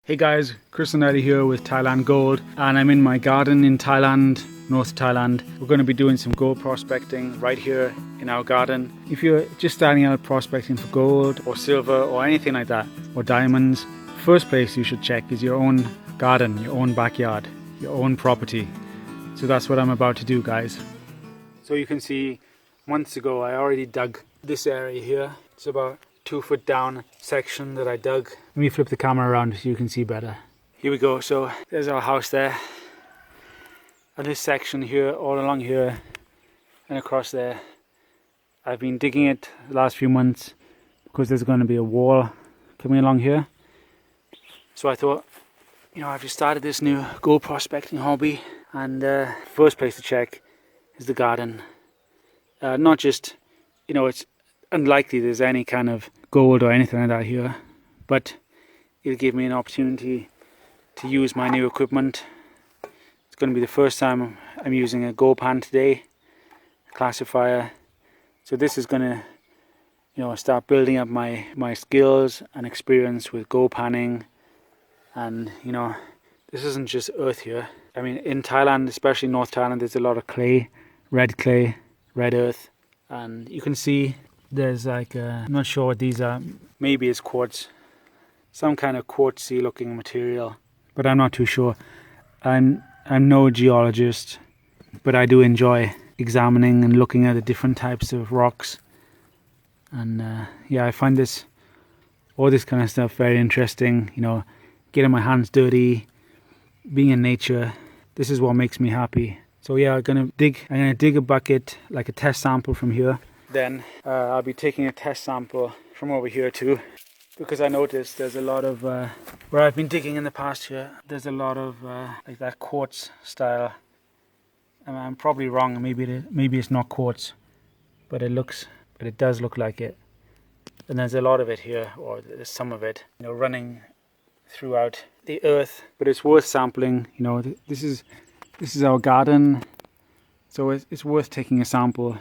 Hey guys, Zanetti here with Thailand Gold, and I'm in my garden in Thailand, North Thailand. We're going to be doing some gold prospecting right here in our garden. If you're just starting out prospecting for gold or silver or anything like that, or diamonds, first place you should check is your own garden, your own backyard, your own property. So that's what I'm about to do, guys. So you can see months ago I already dug this area here. It's about 2 foot down section that I dug. Let me flip the camera around so you can see better. Here we go. So there's our house there. And this section here, all along here and across there, I've been digging it the last few months because there's going to be a wall coming along here. So I thought, I've just started this new gold prospecting hobby, and first place to check is the garden. Not just, it's unlikely there's any kind of gold or anything like that here, but it'll give me an opportunity to use my new equipment. It's going to be the first time I'm using a gold pan today, a classifier. So this is going to start building up my skills and experience with gold panning. And this isn't just earth here. I mean, in Thailand, especially North Thailand, there's a lot of clay, red earth, and you can see there's like I'm not sure what these are. Maybe it's quartz, some kind of quartzy looking material, but I'm not too sure. I'm no geologist, but I do enjoy examining and looking at the different types of rocks. And I find all this kind of stuff very interesting. Getting my hands dirty, being in nature. This is what makes me happy. So I'm gonna dig a bucket, like a test sample from here. Then I'll be taking a test sample from over here too, because I noticed there's a lot of where I've been digging in the past here, there's a lot of like that quartz style. I'm probably wrong. Maybe it's not quartz, but it does look like it. And there's a lot of it here, or there's some of it, running throughout the earth. But it's worth sampling. This is our garden, so it's worth taking a sample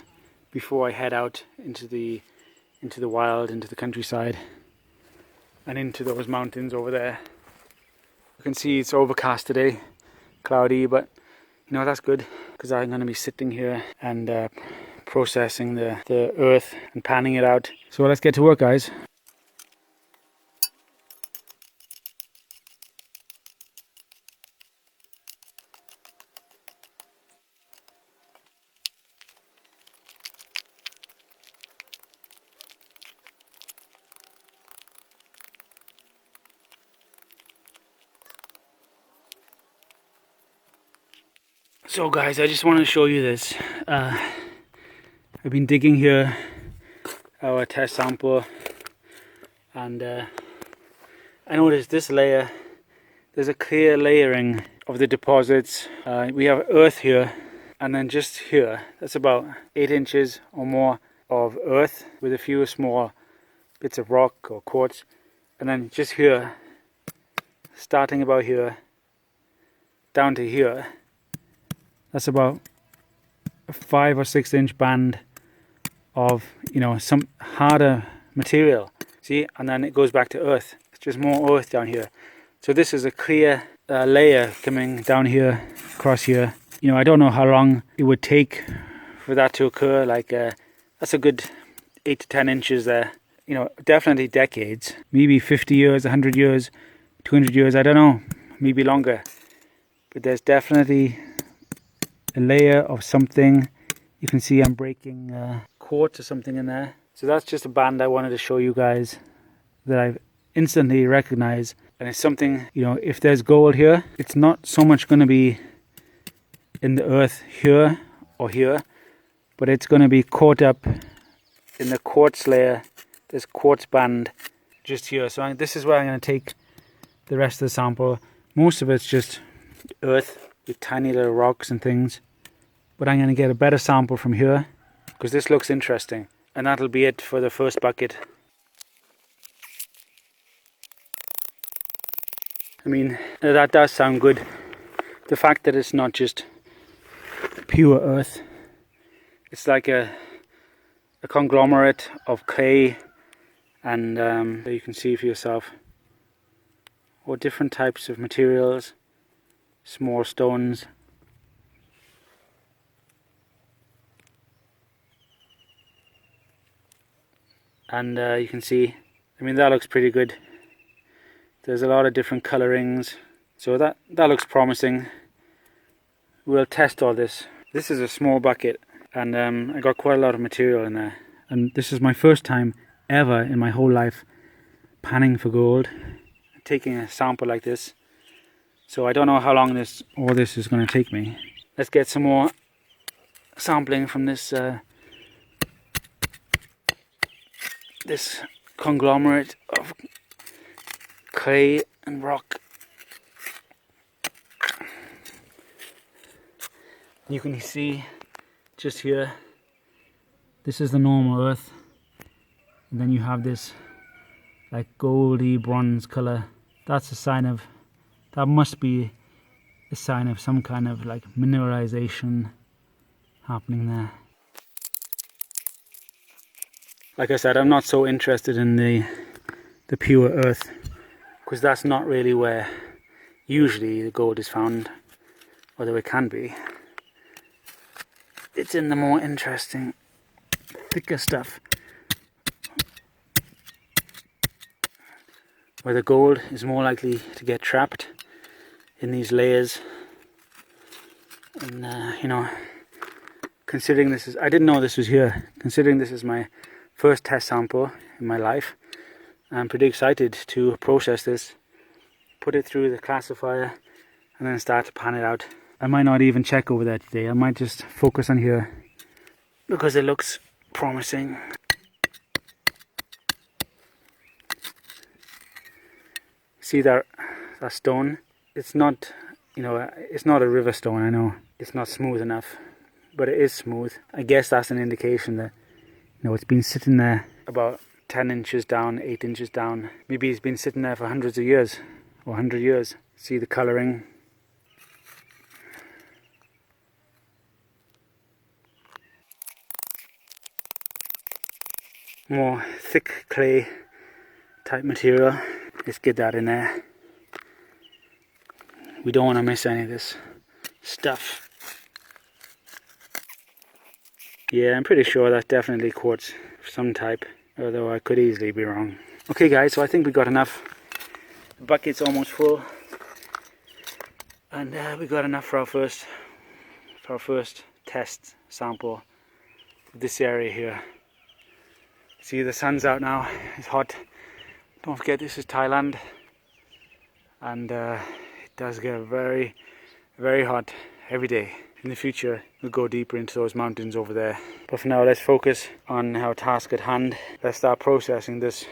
before I head out into the wild, into the countryside, and into those mountains over there. You can see it's overcast today, cloudy, but that's good, because I'm going to be sitting here and processing the earth and panning it out. So let's get to work, guys. So guys, I just want to show you this. I've been digging here, our test sample, and I noticed this layer, there's a clear layering of the deposits. We have earth here, and then just here, that's about 8 inches or more of earth with a few small bits of rock or quartz. And then just here, starting about here, down to here, that's about a 5 or 6 inch band of, some harder material. See, and then it goes back to earth. It's just more earth down here. So this is a clear layer coming down here, across here. I don't know how long it would take for that to occur. Like that's a good 8 to 10 inches there. Definitely decades, maybe 50 years, 100 years, 200 years. I don't know, maybe longer. But there's definitely a layer of something. You can see I'm breaking quartz or something in there. So that's just a band I wanted to show you guys that I've instantly recognized. And it's something, if there's gold here, it's not so much going to be in the earth here or here, but it's going to be caught up in the quartz layer, this quartz band just here. So this is where I'm going to take the rest of the sample. Most of it's just earth with tiny little rocks and things, but I'm going to get a better sample from here because this looks interesting. And that'll be it for the first bucket. I mean, that does sound good. The fact that it's not just pure earth, it's like a conglomerate of clay, and you can see for yourself or different types of materials, small stones. And you can see, I mean, that looks pretty good. There's a lot of different colorings, so that looks promising. We'll test all this. This is a small bucket, and I got quite a lot of material in there. And this is my first time ever in my whole life panning for gold, taking a sample like this. So I don't know how long all this is going to take me. Let's get some more sampling from this this conglomerate of clay and rock. You can see just here, this is the normal earth, and then you have this like goldy bronze color. That's a sign of, that must be a sign of some kind of like mineralization happening there. Like I said, I'm not so interested in the pure earth, because that's not really where usually the gold is found, although it can be. It's in the more interesting, thicker stuff, where the gold is more likely to get trapped in these layers. And you know, considering this is, I didn't know this was here, considering this is my first test sample in my life, I'm pretty excited to process this, put it through the classifier, and then start to pan it out. I might not even check over there today, I might just focus on here because it looks promising. See that stone? It's not, you know, it's not a river stone, I know. It's not smooth enough, but it is smooth. I guess that's an indication that, you know, it's been sitting there about 10 inches down, 8 inches down. Maybe it's been sitting there for hundreds of years, or 100 years. See the colouring? More thick clay type material. Let's get that in there. We don't want to miss any of this stuff. Yeah, I'm pretty sure that's definitely quartz of some type, although I could easily be wrong. Okay guys, so I think we got enough. The bucket's almost full, and we got enough for our first test sample of this area here. See, the sun's out now, it's hot. Don't forget, this is Thailand, and it does get very, very hot every day. In the future, we'll go deeper into those mountains over there. But for now, let's focus on our task at hand. Let's start processing this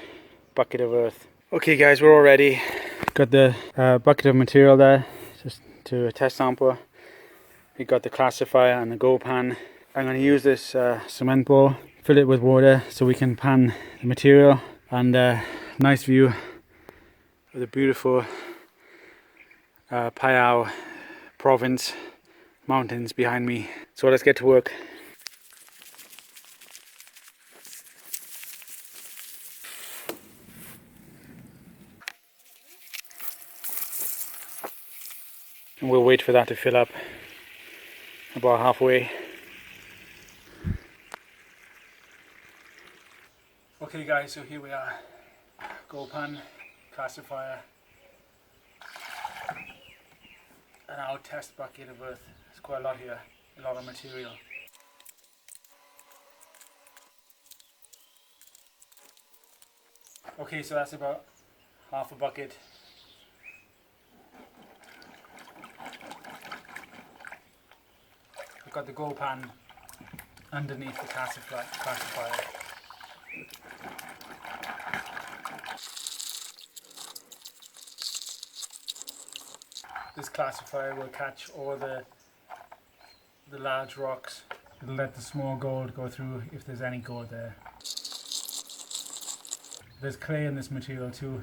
bucket of earth. Okay guys, we're all ready. Got the bucket of material there, just to test sample. We got the classifier and the gold pan. I'm going to use this cement ball, fill it with water so we can pan the material. And nice view of the beautiful Payao province mountains behind me. So let's get to work. And we'll wait for that to fill up about halfway. Okay guys, so here we are. Gold pan, classifier, and our test bucket of earth. There's quite a lot here, a lot of material. Okay, so that's about half a bucket. We've got the gold pan underneath the classifier. This classifier will catch all the large rocks. It'll let the small gold go through if there's any gold there. There's clay in this material too,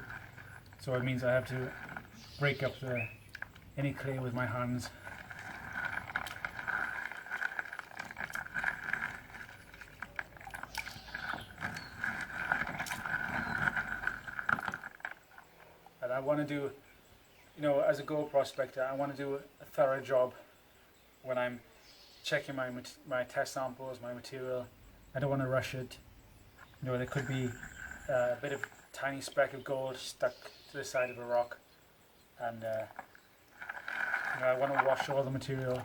so it means I have to break up any clay with my hands. And I want to do you know, as a gold prospector, I want to do a thorough job when I'm checking my test samples, my material. I don't want to rush it. You know, there could be a bit of tiny speck of gold stuck to the side of a rock, and you know, I want to wash all the material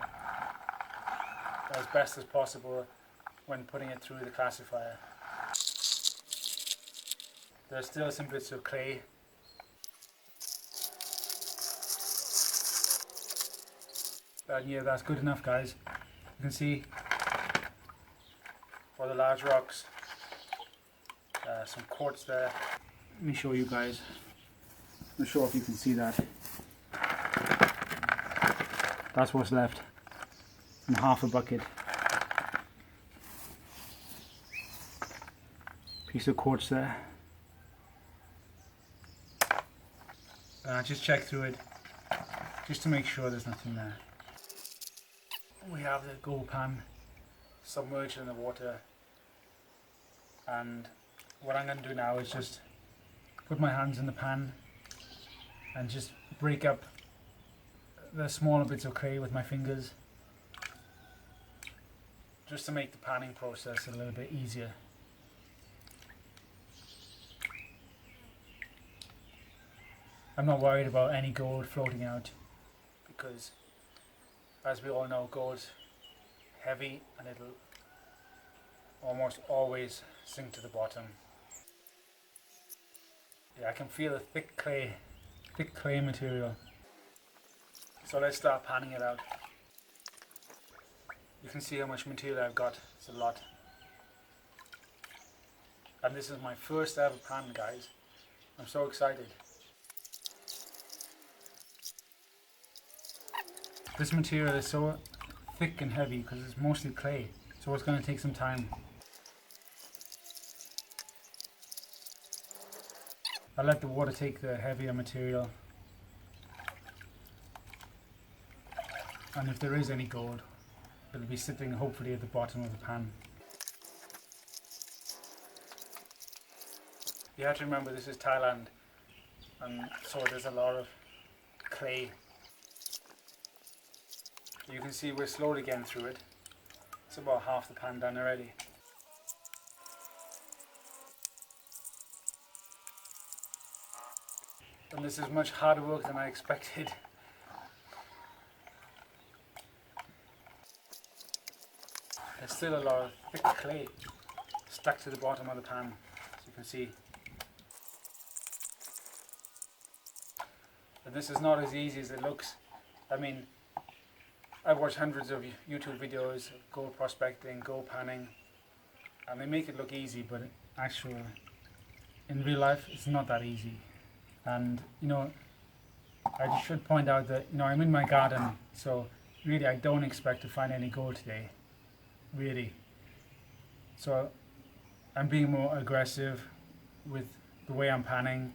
as best as possible when putting it through the classifier. There's still some bits of clay. And yeah, that's good enough, guys. You can see for the large rocks, some quartz there. Let me show you guys. I'm not sure if you can see that. That's what's left in half a bucket. Piece of quartz there. And I just check through it just to make sure there's nothing there. We have the gold pan submerged in the water, and what I'm going to do now is just put my hands in the pan and just break up the smaller bits of clay with my fingers, just to make the panning process a little bit easier. I'm not worried about any gold floating out, because as we all know, gold's heavy and it'll almost always sink to the bottom. Yeah, I can feel the thick clay material. So let's start panning it out. You can see how much material I've got. It's a lot. And this is my first ever pan, guys. I'm so excited. This material is so thick and heavy because it's mostly clay, so it's going to take some time. I let the water take the heavier material, and if there is any gold, it'll be sitting hopefully at the bottom of the pan. You have to remember this is Thailand, and so there's a lot of clay. You can see we're slowly getting through it. It's about half the pan done already. And this is much harder work than I expected. There's still a lot of thick clay stuck to the bottom of the pan, as you can see. And this is not as easy as it looks. I mean, I've watched hundreds of YouTube videos of gold prospecting, gold panning, and they make it look easy, but actually, in real life, it's not that easy. And, you know, I just should point out that, you know, I'm in my garden, so really I don't expect to find any gold today, really. So I'm being more aggressive with the way I'm panning.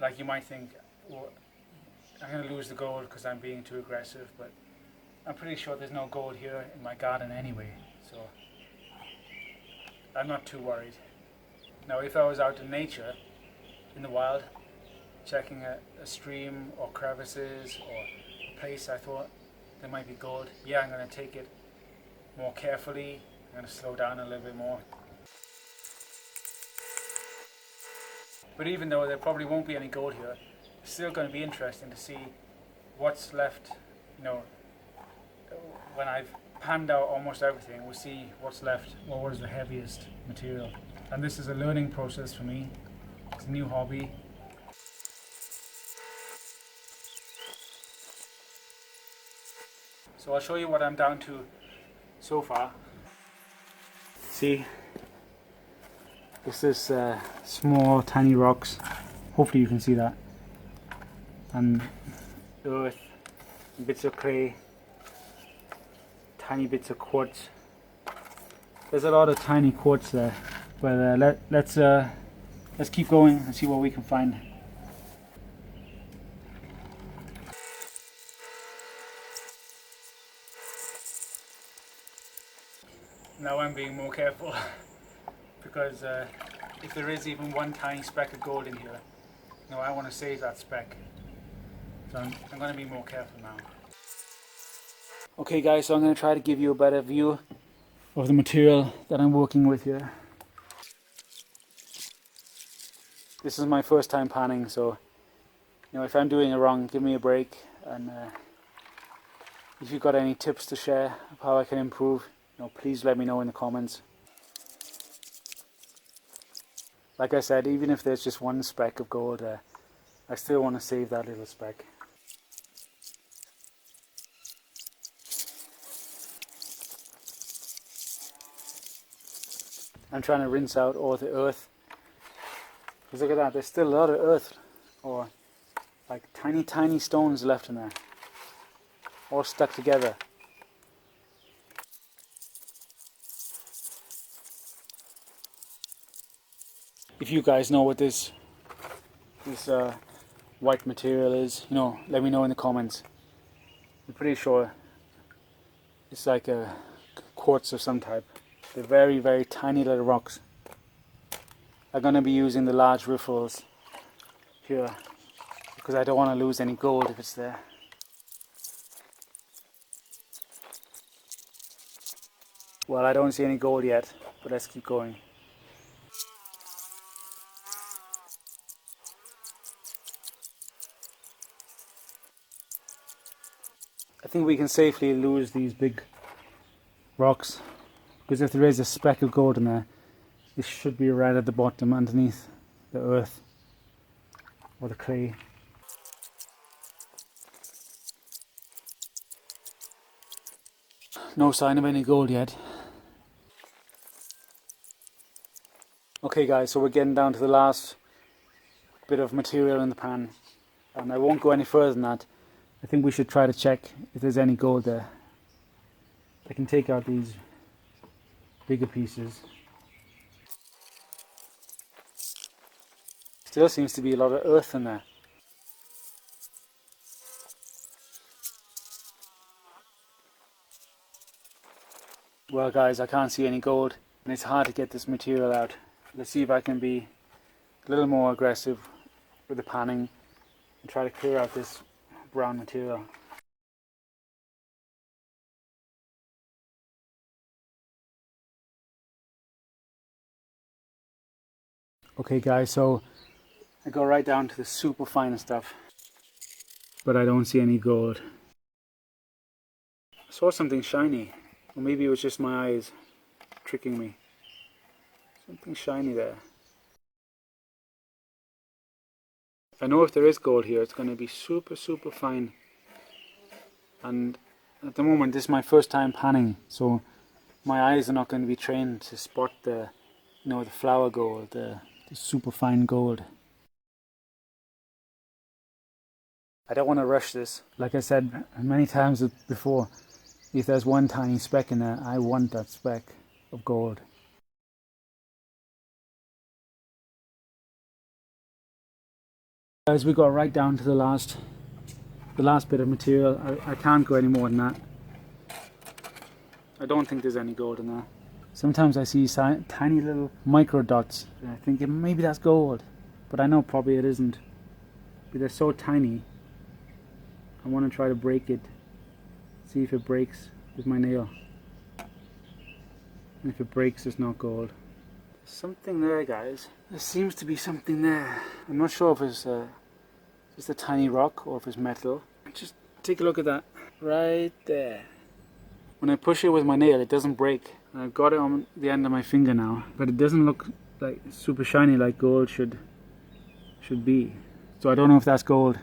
Like you might think, well, I'm going to lose the gold because I'm being too aggressive, but I'm pretty sure there's no gold here in my garden anyway, so I'm not too worried. Now if I was out in nature, in the wild, checking a stream or crevices or a place I thought there might be gold, yeah, I'm going to take it more carefully. I'm going to slow down a little bit more. But even though there probably won't be any gold here, it's still going to be interesting to see what's left. You know, when I've panned out almost everything, we'll see what's left, or what is the heaviest material. And this is a learning process for me. It's a new hobby. So I'll show you what I'm down to so far. See, this is small tiny rocks. Hopefully you can see that. And earth, bits of clay, tiny bits of quartz. There's a lot of tiny quartz there, but let's keep going and see what we can find. Now I'm being more careful because if there is even one tiny speck of gold in here, no, I want to save that speck. So I'm going to be more careful now. Okay guys, so I'm going to try to give you a better view of the material that I'm working with here. This is my first time panning, so if I'm doing it wrong, give me a break, and if you've got any tips to share of how I can improve, please let me know in the comments. Like I said, even if there's just one speck of gold there, I still want to save that little speck. I'm trying to rinse out all the earth. Because look at that, there's still a lot of earth, or like tiny stones left in there, all stuck together. If you guys know what this white material is, let me know in the comments. I'm pretty sure it's like a quartz of some type. They're very tiny little rocks. I'm going to be using the large riffles here because I don't want to lose any gold if it's there. Well, I don't see any gold yet, but let's keep going. I think we can safely lose these big rocks, because if there is a speck of gold in there, this should be right at the bottom underneath the earth or the clay. No sign of any gold yet. Okay guys, so we're getting down to the last bit of material in the pan, and I won't go any further than that. I think we should try to check if there's any gold there. I can take out these bigger pieces. Still seems to be a lot of earth in there. Well guys, I can't see any gold, and it's hard to get this material out. Let's see if I can be a little more aggressive with the panning and try to clear out this brown material. Okay guys, so I go right down to the super fine stuff, but I don't see any gold. I saw something shiny, or maybe it was just my eyes tricking me. Something shiny there. I know if there is gold here, it's going to be super fine. And at the moment, this is my first time panning, so my eyes are not going to be trained to spot the flower gold, the super fine gold. I don't want to rush this. Like I said many times before, if there's one tiny speck in there, I want that speck of gold. Guys, we got right down to the last bit of material. I can't go any more than that. I don't think there's any gold in there. Sometimes I see tiny little micro dots, and I think maybe that's gold, but I know probably it isn't. But they're so tiny. I want to try to break it, see if it breaks with my nail. And if it breaks, it's not gold. There's something there, guys. There seems to be something there. I'm not sure if it's just a tiny rock or if it's metal. Just take a look at that right there. When I push it with my nail, it doesn't break. I've got it on the end of my finger now, but it doesn't look like super shiny like gold should be. So I don't know if that's gold.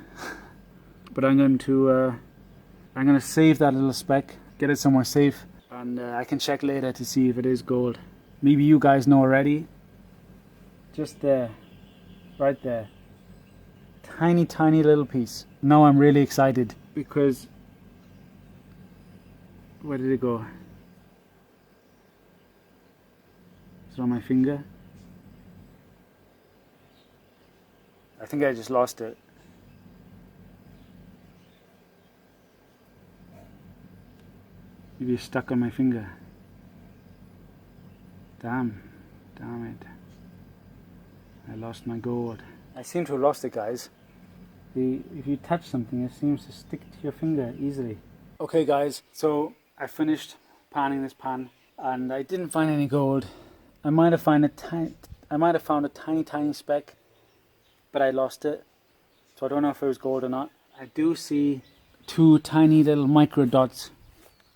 But I'm going to save that little speck, get it somewhere safe, and I can check later to see if it is gold. Maybe you guys know already. Just there, right there. Tiny little piece. Now I'm really excited because where did it go? Is it on my finger? I think I just lost it. Maybe it's stuck on my finger. Damn it. I lost my gold. I seem to have lost it, guys. if you touch something, it seems to stick to your finger easily. Okay guys, so I finished panning this pan and I didn't find any gold. I might have found a tiny speck, but I lost it. So I don't know if it was gold or not. I do see 2 tiny little micro dots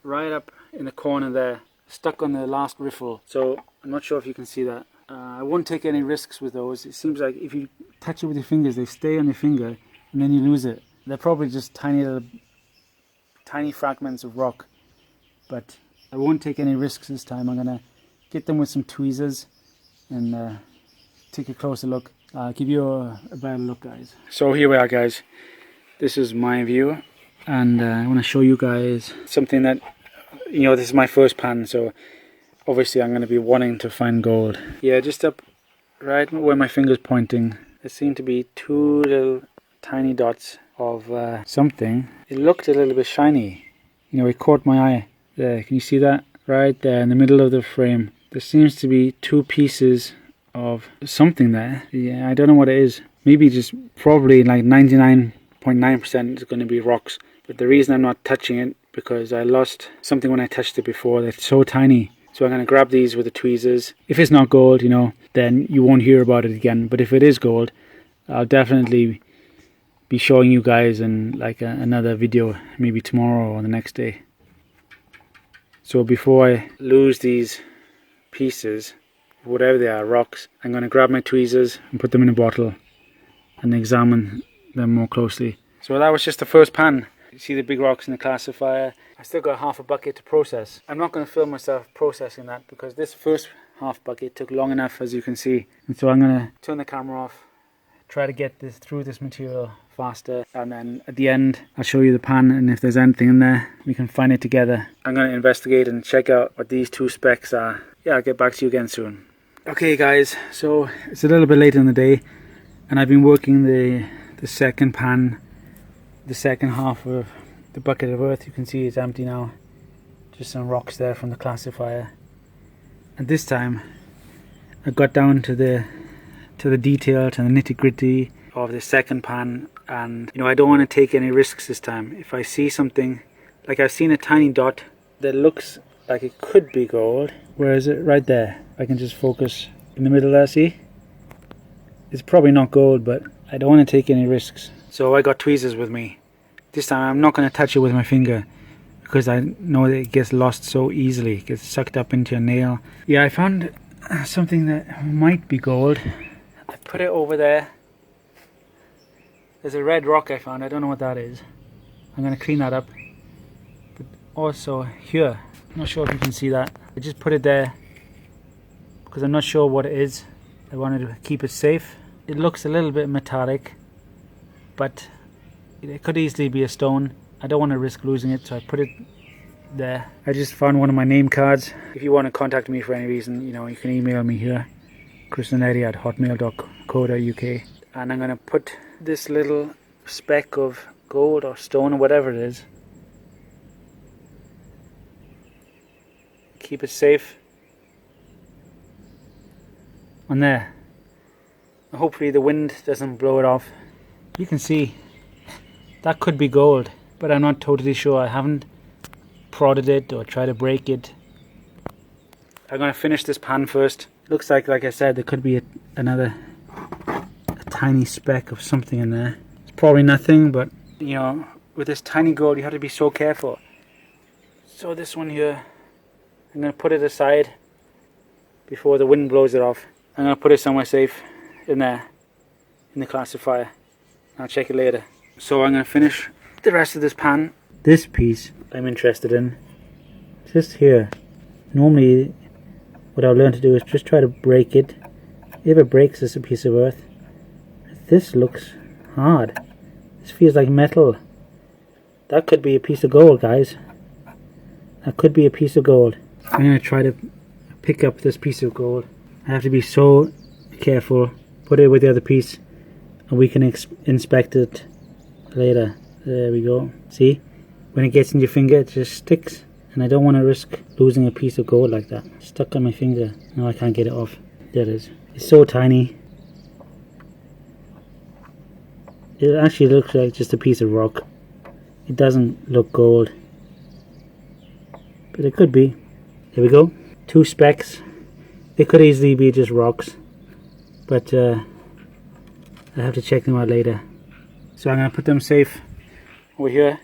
right up in the corner there, stuck on the last riffle. So I'm not sure if you can see that. I won't take any risks with those. It seems like if you touch it with your fingers, they stay on your finger and then you lose it. They're probably just tiny fragments of rock, but I won't take any risks this time. I'm gonna get them with some tweezers and take a closer look. I'll give you a better look, guys. So here we are, guys. This is my view, and I want to show you guys something that, you know, this is my first pan, so obviously I'm going to be wanting to find gold. Yeah, just up right where my finger's pointing, there seem to be 2 little tiny dots of something. It looked a little bit shiny. You know, it caught my eye. There, can you see that? Right there in the middle of the frame. There seems to be 2 pieces of something there. Yeah, I don't know what it is. Maybe just probably like 99.9% is going to be rocks. But the reason I'm not touching it, because I lost something when I touched it before. It's so tiny. So I'm going to grab these with the tweezers. If it's not gold, you know, then you won't hear about it again. But if it is gold, I'll definitely be showing you guys in like another video, maybe tomorrow or the next day. So before I lose these pieces, whatever they are, rocks, I'm going to grab my tweezers and put them in a bottle and examine them more closely. So that was just the first pan. You see the big rocks in the classifier. I still got half a bucket to process. I'm not going to film myself processing that because this first half bucket took long enough, as you can see. And so I'm going to turn the camera off, try to get this through this material faster, and then at the end I'll show you the pan, and if there's anything in there we can find it together. I'm going to investigate and check out what these 2 specks are. Yeah, I'll get back to you again soon. Okay guys, so it's a little bit later in the day and I've been working the second pan, the second half of the bucket of earth. You can see it's empty now, just some rocks there from the classifier. And this time I got down to the detail, to the nitty-gritty of the second pan, and you know, I don't want to take any risks this time. If I see something, like I've seen a tiny dot that looks like it could be gold. Where is it? Right there. I can just focus in the middle there, see? It's probably not gold, but I don't want to take any risks. So I got tweezers with me. This time I'm not going to touch it with my finger because I know that it gets lost so easily. It gets sucked up into your nail. Yeah, I found something that might be gold. I put it over there. There's a red rock I found. I don't know what that is. I'm going to clean that up. But also here, I'm not sure if you can see that. I just put it there because I'm not sure what it is. I wanted to keep it safe. It looks a little bit metallic, but it could easily be a stone. I don't want to risk losing it, so I put it there. I just found one of my name cards. If you want to contact me for any reason, you know, you can email me here, chriszanetti@hotmail.co.uk, and I'm going to put this little speck of gold or stone or whatever it is, keep it safe, on there. And hopefully the wind doesn't blow it off. You can see that could be gold, but I'm not totally sure. I haven't prodded it or tried to break it. I'm going to finish this pan first. Looks like I said, there could be a tiny speck of something in there. It's probably nothing, but you know, with this tiny gold you have to be so careful. So this one here, I'm going to put it aside before the wind blows it off. I'm going to put it somewhere safe in there, in the classifier. I'll check it later. So I'm going to finish the rest of this pan. This piece I'm interested in, just here. Normally what I've learned to do is just try to break it. If it breaks, it's a piece of earth. This looks hard. This feels like metal. That could be a piece of gold, guys. That could be a piece of gold. I'm going to try to pick up this piece of gold. I have to be so careful. Put it with the other piece and we can inspect it later. There we go. See? When it gets in your finger, it just sticks. And I don't want to risk losing a piece of gold like that. Stuck on my finger. Now I can't get it off. There it is. It's so tiny. It actually looks like just a piece of rock. It doesn't look gold, but it could be. There we go. 2 specks. They could easily be just rocks, but I have to check them out later. So I'm going to put them safe over here,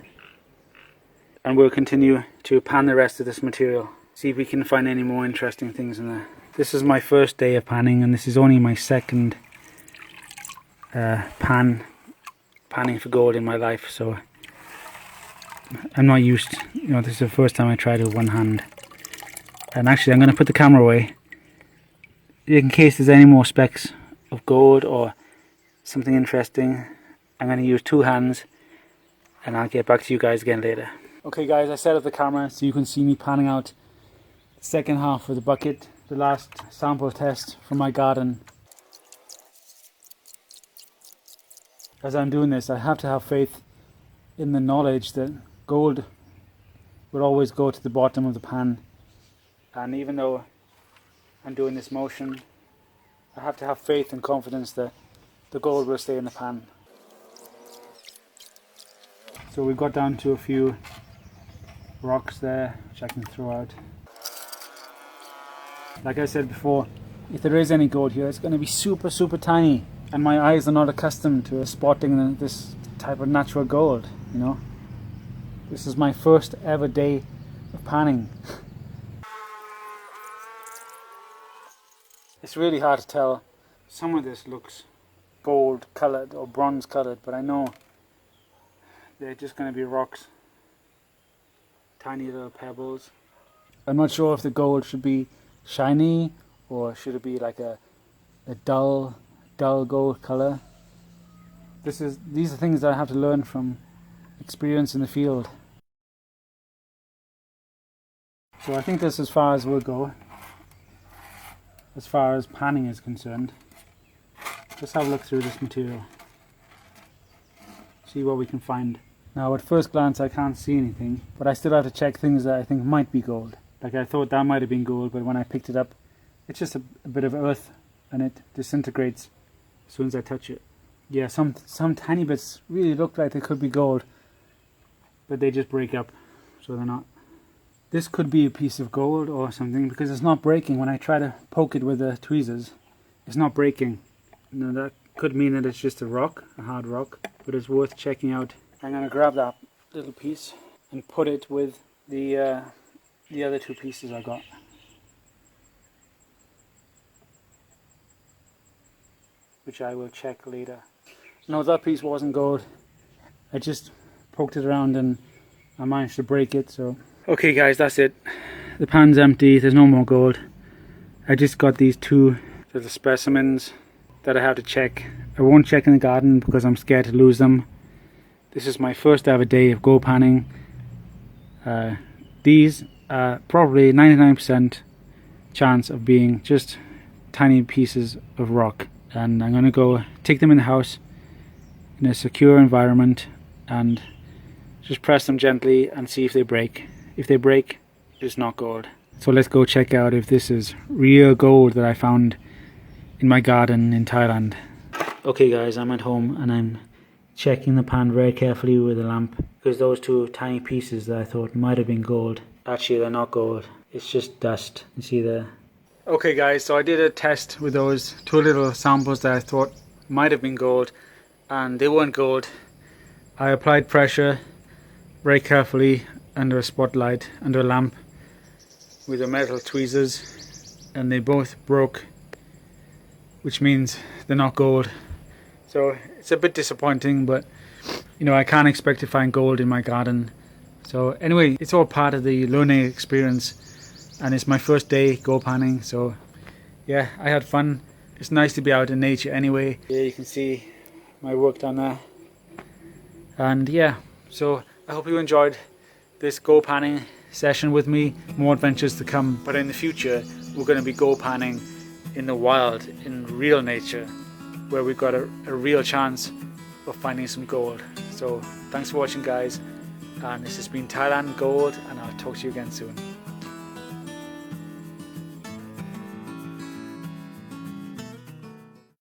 and we'll continue to pan the rest of this material. See if we can find any more interesting things in there. This is my first day of panning, and this is only my second panning for gold in my life, so I'm not used. This is the first time I tried it with one hand. And actually I'm going to put the camera away in case there's any more specks of gold or something interesting. I'm going to use 2 hands, and I'll get back to you guys again later. Okay guys, I set up the camera so you can see me panning out the second half of the bucket, the last sample test from my garden. As I'm doing this, I have to have faith in the knowledge that gold will always go to the bottom of the pan. And even though I'm doing this motion, I have to have faith and confidence that the gold will stay in the pan. So we got down to a few rocks there, which I can throw out. Like I said before, if there is any gold here, it's going to be super, super tiny. And my eyes are not accustomed to spotting this type of natural gold, This is my first ever day of panning. It's really hard to tell. Some of this looks gold coloured or bronze coloured, but I know they're just going to be rocks. Tiny little pebbles. I'm not sure if the gold should be shiny or should it be like a dull gold colour. These are things that I have to learn from experience in the field. So I think that's as far as we'll go, as far as panning is concerned. Let's have a look through this material, see what we can find. Now at first glance I can't see anything, but I still have to check things that I think might be gold. Like I thought that might have been gold, but when I picked it up, it's just a bit of earth and it disintegrates as soon as I touch it. Yeah, some tiny bits really look like they could be gold, but they just break up, so they're not. This could be a piece of gold or something because it's not breaking. When I try to poke it with the tweezers, it's not breaking. Now that could mean that it's just a rock, a hard rock, but it's worth checking out. I'm going to grab that little piece and put it with the other 2 pieces I got. Which I will check later. No, that piece wasn't gold. I just poked it around and I managed to break it, so. Okay guys, that's it. The pan's empty, there's no more gold. I just got these 2 little specimens that I have to check. I won't check in the garden because I'm scared to lose them. This is my first ever day of gold panning. These are probably 99% chance of being just tiny pieces of rock. And I'm going to go take them in the house in a secure environment and just press them gently and see if they break. If they break, it's not gold. So let's go check out if this is real gold that I found in my garden in Thailand. Okay guys, I'm at home and I'm checking the pan very carefully with a lamp because those 2 tiny pieces that I thought might have been gold, actually they're not gold. It's just dust. You see there? Okay guys, so I did a test with those 2 little samples that I thought might have been gold, and they weren't gold. I applied pressure very carefully under a spotlight, under a lamp, with the metal tweezers, and they both broke, which means they're not gold. So it's a bit disappointing, but I can't expect to find gold in my garden. So anyway, it's all part of the learning experience. And it's my first day gold panning, so yeah, I had fun. It's nice to be out in nature anyway. Yeah, you can see my work down there. And yeah, so I hope you enjoyed this gold panning session with me. More adventures to come, but in the future we're going to be gold panning in the wild, in real nature, where we've got a real chance of finding some gold. So thanks for watching guys, and this has been Thailand Gold, and I'll talk to you again soon.